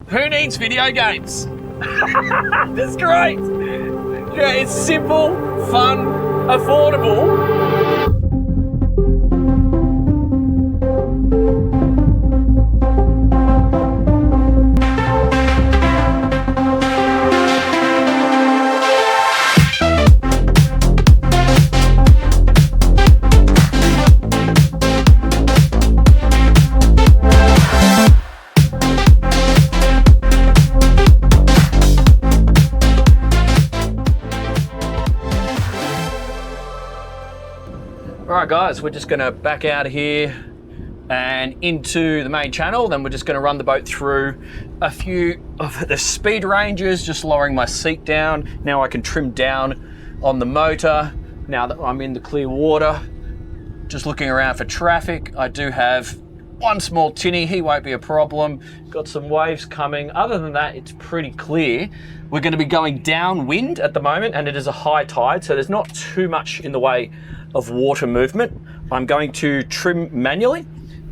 Who needs video games? That's great. Yeah, it's simple, fun, affordable. Alright guys, we're just going to back out of here and into the main channel. Then we're just going to run the boat through a few of the speed ranges, just lowering my seat down. Now I can trim down on the motor now that I'm in the clear water. Just looking around for traffic. I do have one small tinny, he won't be a problem. Got some waves coming. Other than that, it's pretty clear. We're going to be going downwind at the moment and it is a high tide, so there's not too much in the way of water movement. I'm going to trim manually.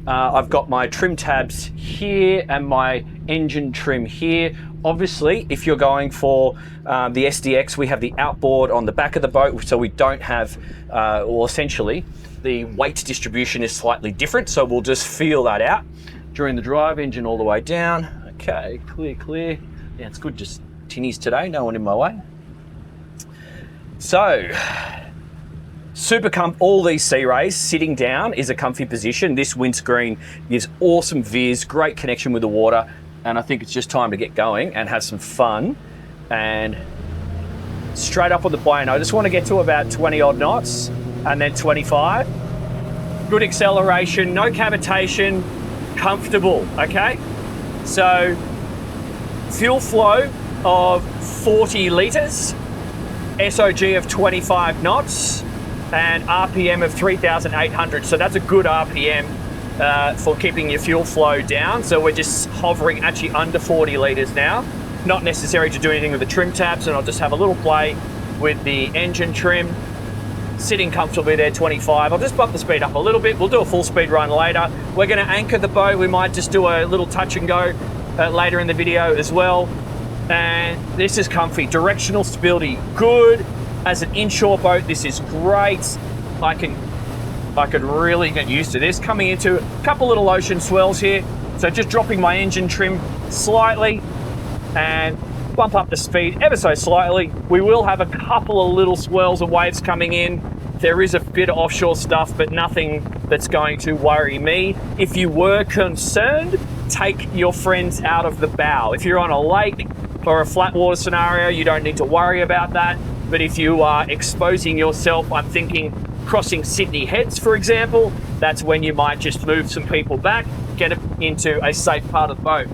I've got my trim tabs here and my engine trim here. Obviously, if you're going for the SDX, we have the outboard on the back of the boat, so we don't have, well, essentially, the weight distribution is slightly different, so we'll just feel that out during the drive. Engine all the way down. Okay, clear. Yeah, it's good, just tinnies today, no one in my way. So, all these Sea Rays, sitting down is a comfy position. This windscreen gives awesome viz, great connection with the water, and I think it's just time to get going and have some fun. And straight up on the plane, I just want to get to about 20 odd knots and then 25. Good acceleration, no cavitation, comfortable, okay? So, fuel flow of 40 litres, SOG of 25 knots, and RPM of 3,800. So that's a good RPM for keeping your fuel flow down. So we're just hovering actually under 40 litres now. Not necessary to do anything with the trim tabs, and I'll just have a little play with the engine trim. Sitting comfortably there, 25. I'll just bump the speed up a little bit. We'll do a full speed run later. We're gonna anchor the boat. We might just do a little touch and go later in the video as well. And this is comfy. Directional stability, good. As an inshore boat, this is great. I could really get used to this. Coming into a couple little ocean swells here. So just dropping my engine trim slightly and bump up the speed ever so slightly. We will have a couple of little swells and waves coming in. There is a bit of offshore stuff, but nothing that's going to worry me. If you were concerned, take your friends out of the bow. If you're on a lake or a flat water scenario, you don't need to worry about that. But if you are exposing yourself, I'm thinking crossing Sydney Heads, for example, that's when you might just move some people back, get it into a safe part of the boat.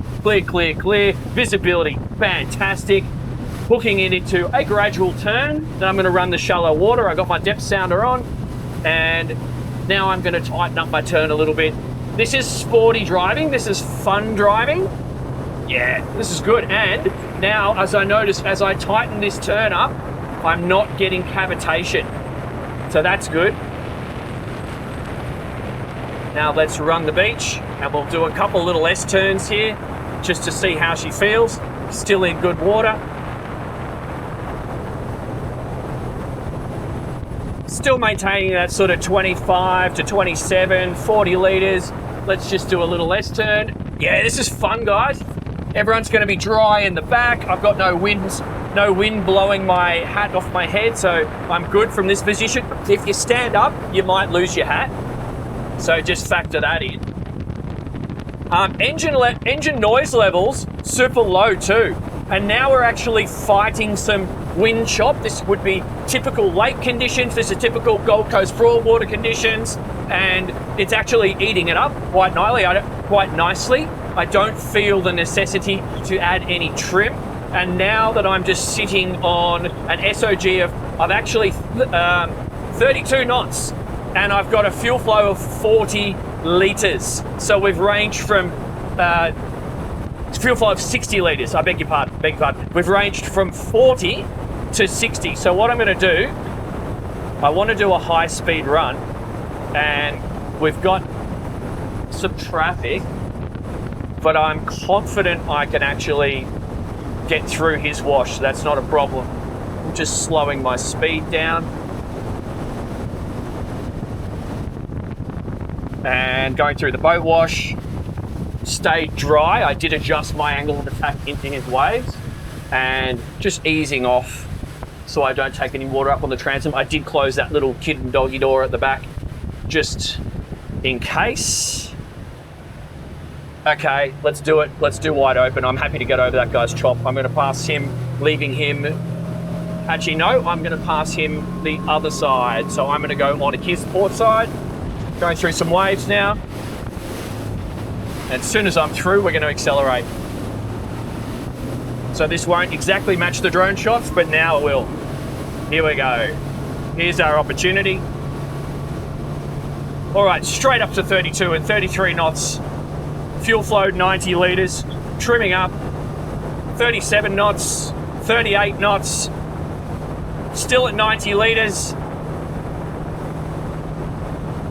Clear. Visibility, fantastic. Hooking it into a gradual turn. Then I'm going to run the shallow water. I got my depth sounder on. And now I'm going to tighten up my turn a little bit. This is sporty driving. This is fun driving. Yeah, this is good. And now, as I notice, as I tighten this turn up, I'm not getting cavitation. So that's good. Now let's run the beach and we'll do a couple little S-turns here just to see how she feels. Still in good water. Still maintaining that sort of 25 to 27, 40 litres. Let's just do a little S-turn. Yeah, this is fun, guys. Everyone's going to be dry in the back. I've got no wind blowing my hat off my head, so I'm good from this position. If you stand up, you might lose your hat, so just factor that in. Engine noise levels, super low too. And now we're actually fighting some wind chop. This would be typical lake conditions. This is typical Gold Coast broadwater conditions, and it's actually eating it up quite nicely. I don't feel the necessity to add any trim. And now that I'm just sitting on an SOG of actually 32 knots, and I've got a fuel flow of 40 litres. So we've ranged from fuel flow of 60 litres, I beg your pardon. We've ranged from 40 to 60. So what I'm going to do, I want to do a high speed run, and we've got some traffic but I'm confident I can actually get through his wash. That's not a problem. I'm just slowing my speed down. And going through the boat wash, stayed dry. I did adjust my angle of attack into his waves and just easing off so I don't take any water up on the transom. I did close that little kid and doggy door at the back just in case. Okay, let's do it. Let's do wide open. I'm happy to get over that guy's chop. I'm going to pass him, leaving him. Actually, no, I'm going to pass him the other side. So I'm going to go onto his port side. Going through some waves now. And as soon as I'm through, we're going to accelerate. So this won't exactly match the drone shots, but now it will. Here we go. Here's our opportunity. All right, straight up to 32 and 33 knots. Fuel flow 90 litres. Trimming up. 37 knots. 38 knots. Still at 90 litres.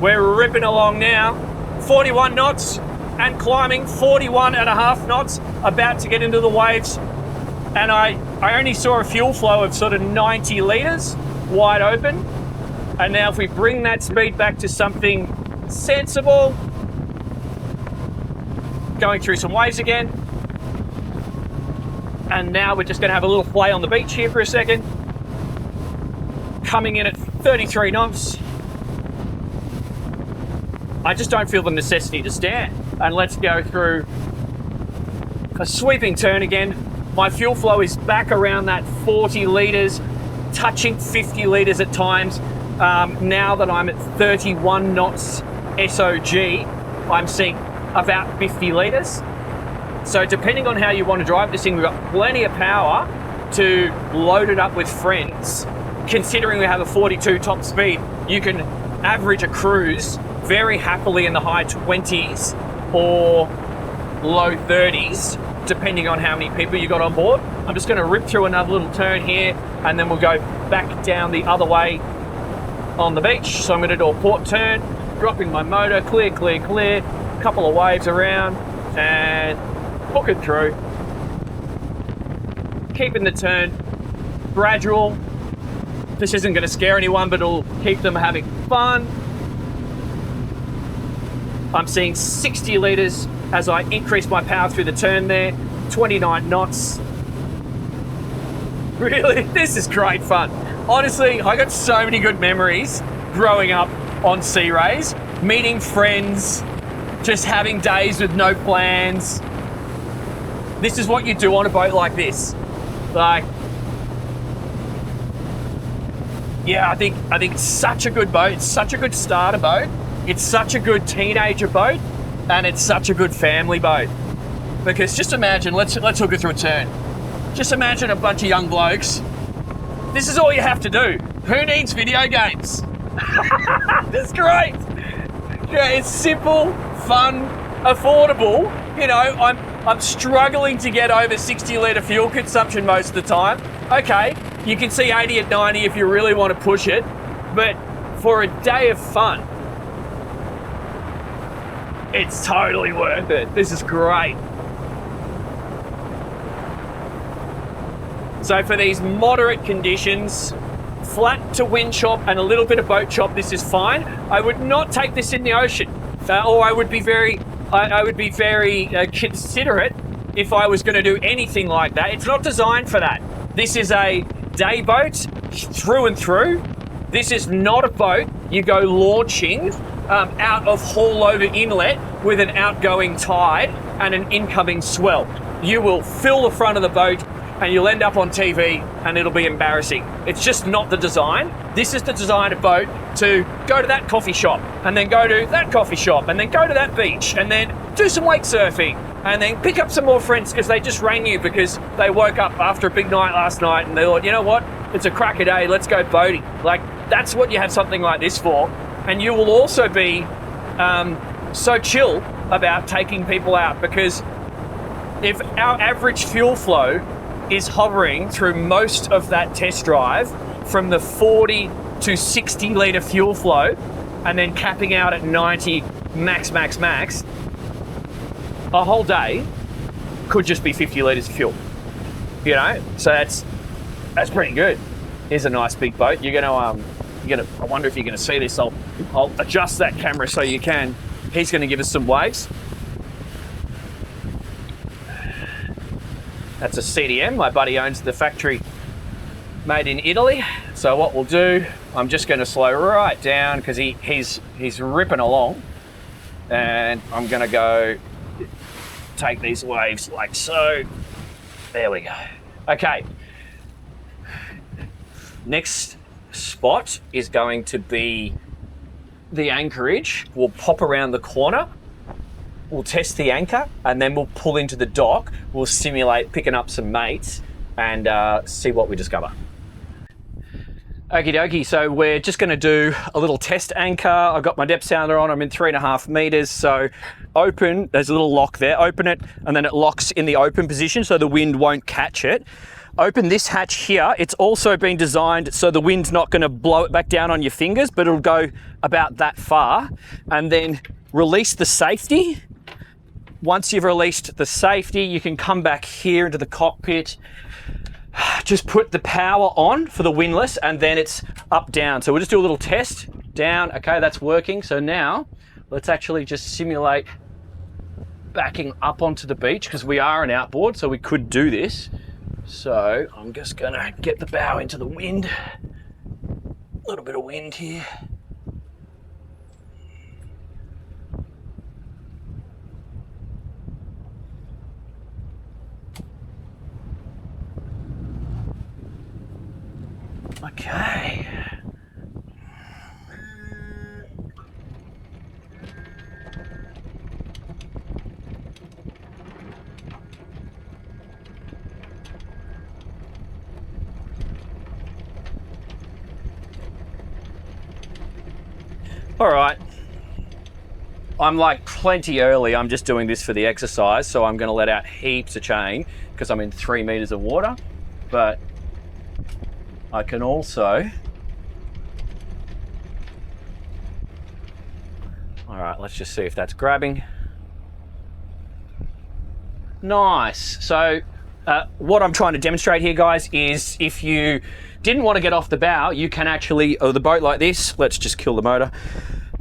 We're ripping along now. 41 knots and climbing 41.5 knots, about to get into the waves. And I only saw a fuel flow of sort of 90 litres wide open. And now if we bring that speed back to something sensible, going through some waves again. And now we're just going to have a little play on the beach here for a second. Coming in at 33 knots. I just don't feel the necessity to stand. And let's go through a sweeping turn again. My fuel flow is back around that 40 litres, touching 50 litres at times. Now that I'm at 31 knots SOG, I'm seeing about 50 litres. So depending on how you want to drive this thing, we've got plenty of power to load it up with friends. Considering we have a 42 top speed, you can average a cruise very happily in the high 20s or low 30s, depending on how many people you got on board. I'm just going to rip through another little turn here, and then we'll go back down the other way on the beach. So I'm going to do a port turn, dropping my motor, clear, couple of waves around, and hook it through. Keeping the turn gradual. This isn't going to scare anyone, but it'll keep them having fun. I'm seeing 60 litres as I increase my power through the turn there. 29 knots. Really, this is great fun. Honestly, I got so many good memories growing up on Sea Rays, meeting friends, just having days with no plans. This is what you do on a boat like this. Like, yeah, I think it's such a good boat. It's such a good starter boat. It's such a good teenager boat, and it's such a good family boat. Because just imagine, let's hook it through a turn. Just imagine a bunch of young blokes. This is all you have to do. Who needs video games? That's great. Yeah, it's simple, fun, affordable. You know, I'm struggling to get over 60 litre fuel consumption most of the time. Okay, you can see 80 at 90 if you really want to push it, but for a day of fun, it's totally worth it. This is great. So for these moderate conditions, flat to wind chop and a little bit of boat chop, this is fine. I would not take this in the ocean, or I would be very considerate if I was going to do anything like that. It's not designed for that. This is a day boat through and through. This is not a boat you go launching out of Haulover Inlet with an outgoing tide and an incoming swell. You will fill the front of the boat and you'll end up on TV and it'll be embarrassing. It's just not the design. This is the design of boat to go to that coffee shop and then go to that coffee shop and then go to that beach and then do some wake surfing and then pick up some more friends because they just rang you because they woke up after a big night last night and they thought, you know what, it's a cracker day, let's go boating. Like, that's what you have something like this for. And you will also be so chill about taking people out, because if our average fuel flow is hovering through most of that test drive from the 40 to 60 litre fuel flow and then capping out at 90 max, a whole day could just be 50 litres of fuel, you know? So that's pretty good. Here's a nice big boat. You're gonna, I wonder if you're gonna see this. I'll adjust that camera so you can. He's gonna give us some waves. That's a CDM. My buddy owns the factory, made in Italy. So what we'll do, I'm just gonna slow right down because he's ripping along, and I'm gonna go take these waves like so. There we go. Okay. Next spot is going to be the anchorage. We'll pop around the corner, we'll test the anchor, and then we'll pull into the dock. We'll simulate picking up some mates and see what we discover. Okie dokie, so we're just gonna do a little test anchor. I've got my depth sounder on, I'm in 3.5 meters. So open, there's a little lock there, open it, and then it locks in the open position so the wind won't catch it. Open this hatch here. It's also been designed so the wind's not gonna blow it back down on your fingers, but it'll go about that far. And then release the safety. Once you've released the safety, you can come back here into the cockpit. Just put the power on for the windlass, and then it's up, down. So we'll just do a little test. Down, okay, that's working. So now let's actually just simulate backing up onto the beach, because we are an outboard, so we could do this. So I'm just gonna get the bow into the wind. A little bit of wind here. Okay. All right. I'm like plenty early. I'm just doing this for the exercise, so I'm going to let out heaps of chain because I'm in 3 meters of water, but I can also, all right, let's just see if that's grabbing. Nice. So what I'm trying to demonstrate here, guys, is if you didn't want to get off the bow, you can actually, or the boat like this, let's just kill the motor.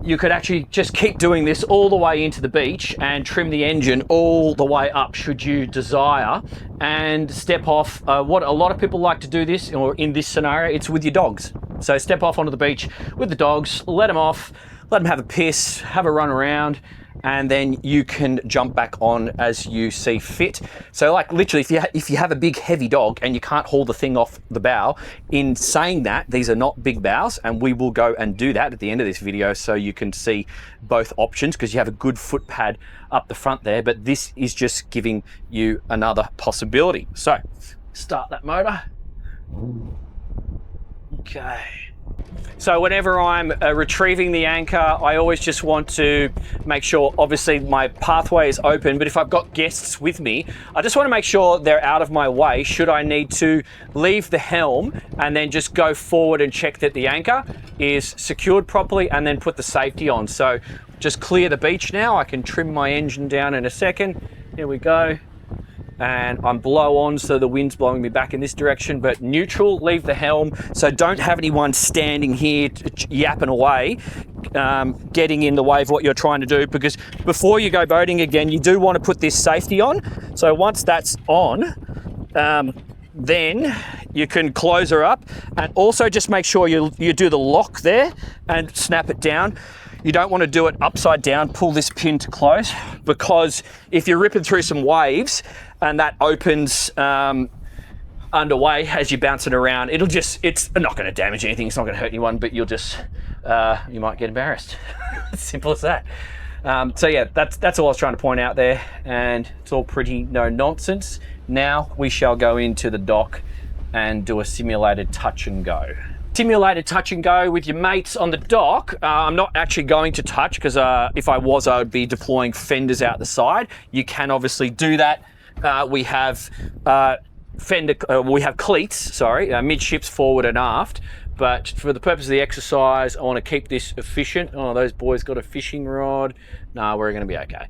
You could actually just keep doing this all the way into the beach and trim the engine all the way up should you desire, and step off. What a lot of people like to do this, or in this scenario, it's with your dogs. So step off onto the beach with the dogs, let them off, let them have a piss, have a run around, and then you can jump back on as you see fit. So like literally, if you have a big heavy dog and you can't haul the thing off the bow, in saying that, these are not big bows, and we will go and do that at the end of this video so you can see both options, because you have a good foot pad up the front there, but this is just giving you another possibility. So start that motor. Okay. So whenever I'm retrieving the anchor, I always just want to make sure, obviously my pathway is open, but if I've got guests with me, I just want to make sure they're out of my way should I need to leave the helm, and then just go forward and check that the anchor is secured properly, and then put the safety on. So just clear the beach now. I can trim my engine down in a second. Here we go. And I'm blow on, so the wind's blowing me back in this direction, but neutral, leave the helm. So don't have anyone standing here yapping away, getting in the way of what you're trying to do, because before you go boating again, you do want to put this safety on. So once that's on, then you can close her up, and also just make sure you do the lock there and snap it down. You don't want to do it upside down, pull this pin to close, because if you're ripping through some waves and that opens underway as you're bouncing around, it's not going to damage anything, it's not going to hurt anyone, but you'll just, you might get embarrassed. Simple as that. So yeah, that's all I was trying to point out there, and it's all pretty no nonsense. Now we shall go into the dock and do a simulated touch and go. Simulated touch and go with your mates on the dock. I'm not actually going to touch, because if I was, I would be deploying fenders out the side. You can obviously do that. We have we have cleats, sorry, midships, forward and aft, But for the purpose of the exercise, I want to keep this efficient. Oh, those boys got a fishing rod. No, we're going to be okay.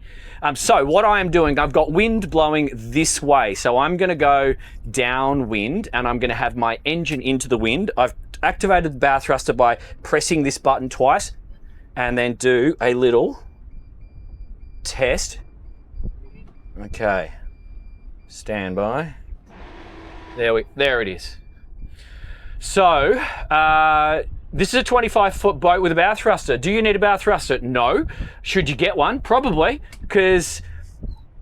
So what I am doing, I've got wind blowing this way. So I'm going to go downwind and I'm going to have my engine into the wind. I've activated the bow thruster by pressing this button twice and then do a little test. Okay, stand by. There it is. So this is a 25-foot boat with a bow thruster. Do you need a bow thruster? No. Should you get one? Probably, because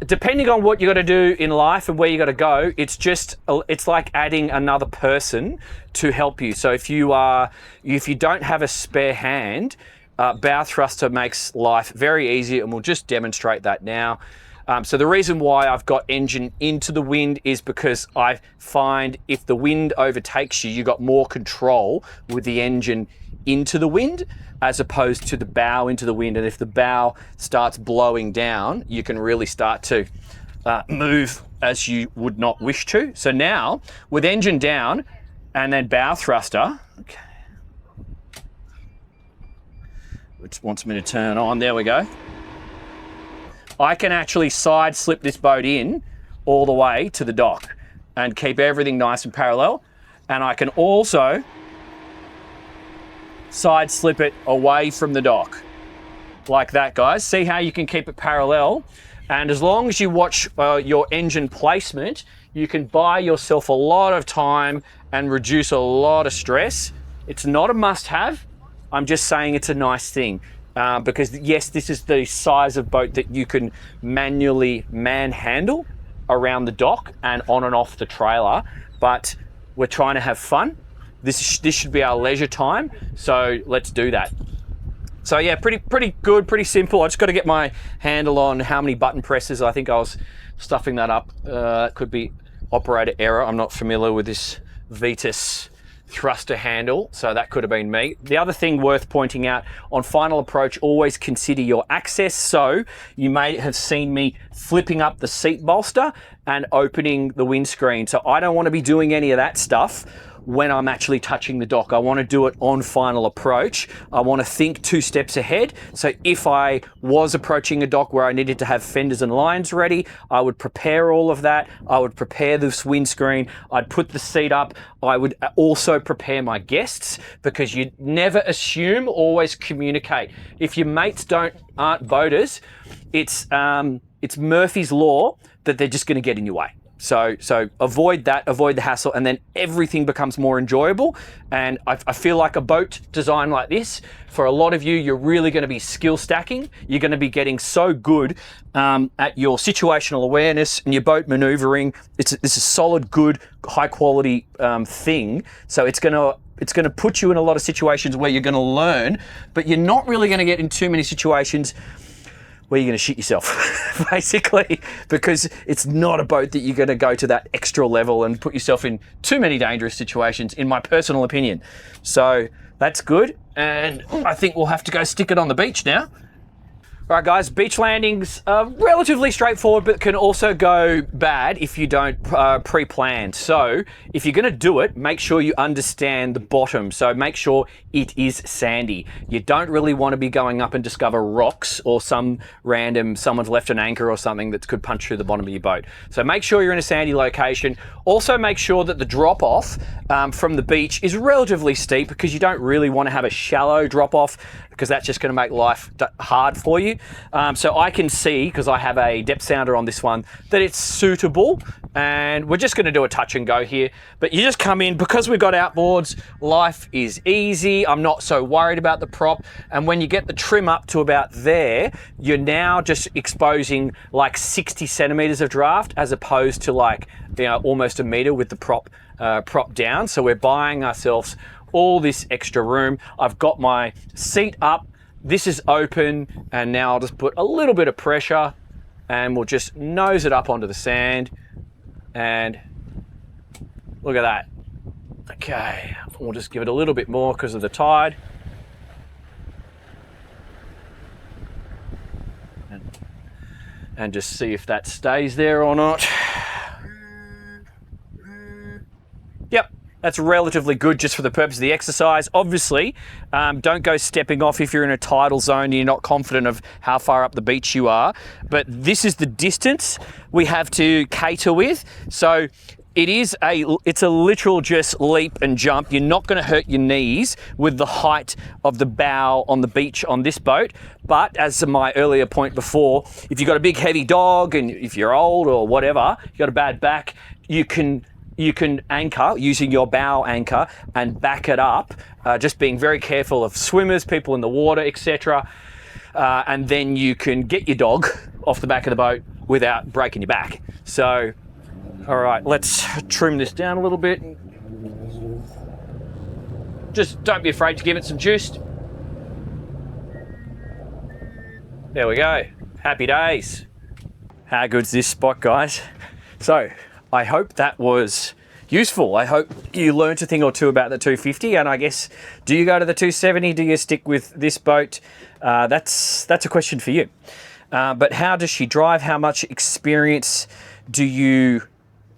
depending on what you got to do in life and where you got to go, it's like adding another person to help you. So if you don't have a spare hand, bow thruster makes life very easy, and we'll just demonstrate that now. So the reason why I've got engine into the wind is because I find if the wind overtakes you, you got more control with the engine into the wind as opposed to the bow into the wind. And if the bow starts blowing down, you can really start to move as you would not wish to. So now with engine down and then bow thruster, okay, which wants me to turn on, there we go. I can actually side slip this boat in all the way to the dock and keep everything nice and parallel. And I can also side slip it away from the dock like that, guys. See how you can keep it parallel? And as long as you watch your engine placement, you can buy yourself a lot of time and reduce a lot of stress. It's not a must-have. I'm just saying it's a nice thing. Because yes, this is the size of boat that you can manually manhandle around the dock and on and off the trailer, but we're trying to have fun. This should be our leisure time, so let's do that. So yeah, pretty good, pretty simple. I just got to get my handle on how many button presses. I think I was stuffing that up. Could be operator error. I'm not familiar with this Vetus thruster handle, so that could have been me. The other thing worth pointing out on final approach, always consider your access. So you may have seen me flipping up the seat bolster and opening the windscreen. So I don't want to be doing any of that stuff when I'm actually touching the dock. I want to do it on final approach. I want to think 2 steps ahead. So if I was approaching a dock where I needed to have fenders and lines ready, I would prepare all of that. I would prepare this windscreen. I'd put the seat up. I would also prepare my guests, because you never assume, always communicate. If your mates aren't boaters, it's Murphy's Law that they're just going to get in your way. So avoid that, avoid the hassle, and then everything becomes more enjoyable. And I feel like a boat design like this, for a lot of you, you're really going to be skill stacking. You're going to be getting so good at your situational awareness and your boat maneuvering. This is a solid, good, high quality thing. So it's going to put you in a lot of situations where you're going to learn, but you're not really going to get in too many situations where you're going to shit yourself, basically, because it's not a boat that you're going to go to that extra level and put yourself in too many dangerous situations, in my personal opinion. So that's good, and I think we'll have to go stick it on the beach now. All right, guys, beach landings are relatively straightforward, but can also go bad if you don't pre-plan. So if you're gonna do it, make sure you understand the bottom. So make sure it is sandy. You don't really wanna be going up and discover rocks or someone's left an anchor or something that could punch through the bottom of your boat. So make sure you're in a sandy location. Also make sure that the drop off from the beach is relatively steep, because you don't really wanna have a shallow drop off, because that's just gonna make life hard for you. So I can see, because I have a depth sounder on this one, that it's suitable, and we're just going to do a touch and go here. But you just come in, because we've got outboards, life is easy. I'm not so worried about the prop. And when you get the trim up to about there, you're now just exposing like 60 centimeters of draft, as opposed to like, almost a meter with the prop down. So we're buying ourselves all this extra room. I've got my seat up. This is open, and now I'll just put a little bit of pressure and we'll just nose it up onto the sand, and look at that. Okay, we'll just give it a little bit more because of the tide. And just see if that stays there or not. Yep, That's relatively good just for the purpose of the exercise. Obviously, don't go stepping off if you're in a tidal zone and you're not confident of how far up the beach you are. But this is the distance we have to cater with. So it's a literal just leap and jump. You're not going to hurt your knees with the height of the bow on the beach on this boat. But as my earlier point before, if you've got a big heavy dog and if you're old or whatever, you've got a bad back, you can anchor using your bow anchor and back it up, just being very careful of swimmers, people in the water, etc. And then you can get your dog off the back of the boat without breaking your back. So, all right, let's trim this down a little bit. Just don't be afraid to give it some juice. There we go. Happy days. How good's this spot, guys? So, I hope that was useful. I hope you learned a thing or two about the 250, and I guess, do you go to the 270? Do you stick with this boat? That's a question for you. But how does she drive? How much experience do you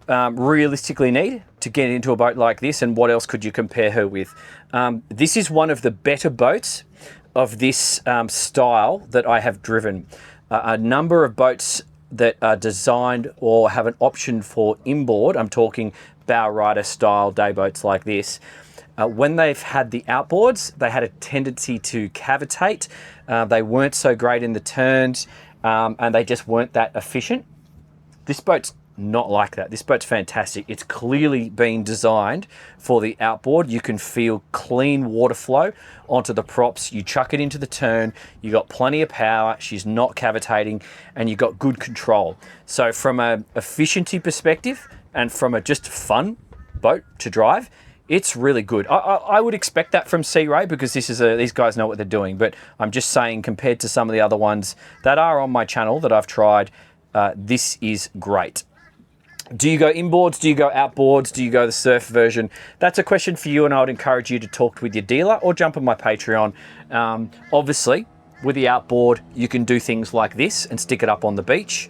realistically need to get into a boat like this, and what else could you compare her with? This is one of the better boats of this style that I have driven. A number of boats that are designed or have an option for inboard, I'm talking bow rider style day boats like this, when they've had the outboards, they had a tendency to cavitate. They weren't so great in the turns, and they just weren't that efficient. This boat's not like that. This boat's fantastic. It's clearly been designed for the outboard. You can feel clean water flow onto the props. You chuck it into the turn. You got plenty of power. She's not cavitating, and you got good control. So from a efficiency perspective and from a just fun boat to drive, it's really good. I would expect that from Sea Ray because these guys know what they're doing. But I'm just saying, compared to some of the other ones that are on my channel that I've tried, this is great. Do you go inboards? Do you go outboards? Do you go the surf version? That's a question for you, and I would encourage you to talk with your dealer or jump on my Patreon. Obviously, with the outboard, you can do things like this and stick it up on the beach.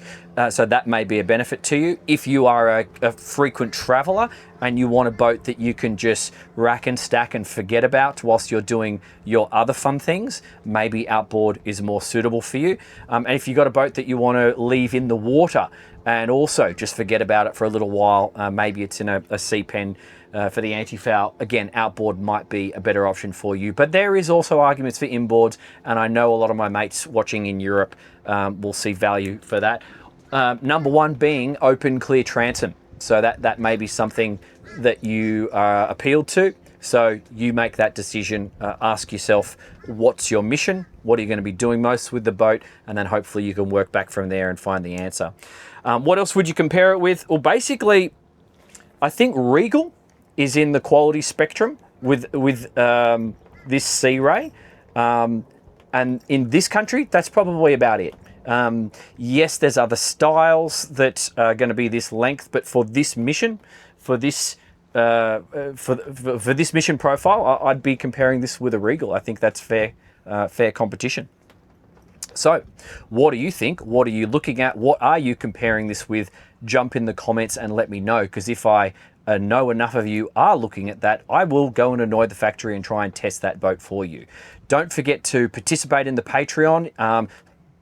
So that may be a benefit to you. If you are a frequent traveler and you want a boat that you can just rack and stack and forget about whilst you're doing your other fun things, maybe outboard is more suitable for you. And if you've got a boat that you want to leave in the water and also just forget about it for a little while, maybe it's in a sea pen for the anti-foul, again, outboard might be a better option for you. But there is also arguments for inboards, and I know a lot of my mates watching in Europe will see value for that. Number one being open, clear transom. So that may be something that you are appealed to. So you make that decision, ask yourself, what's your mission? What are you going to be doing most with the boat? And then hopefully you can work back from there and find the answer. What else would you compare it with? Well, basically, I think Regal is in the quality spectrum with this Sea Ray. And in this country, that's probably about it. Yes, there's other styles that are going to be this length, but for this mission, for this mission profile, I'd be comparing this with a Regal. I think that's fair competition. So, what do you think? What are you looking at? What are you comparing this with? Jump in the comments and let me know, because if I know enough of you are looking at that, I will go and annoy the factory and try and test that boat for you. Don't forget to participate in the Patreon.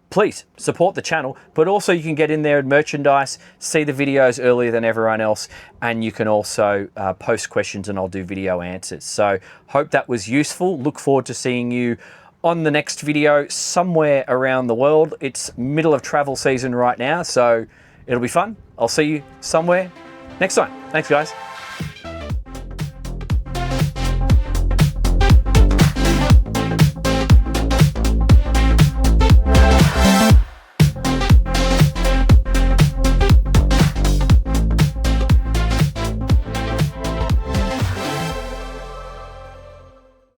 Please support the channel, but also you can get in there and merchandise, see the videos earlier than everyone else, and you can also post questions and I'll do video answers. So hope that was useful. Look forward to seeing you on the next video somewhere around the world. It's middle of travel season right now, so it'll be fun. I'll see you somewhere next time. Thanks, guys.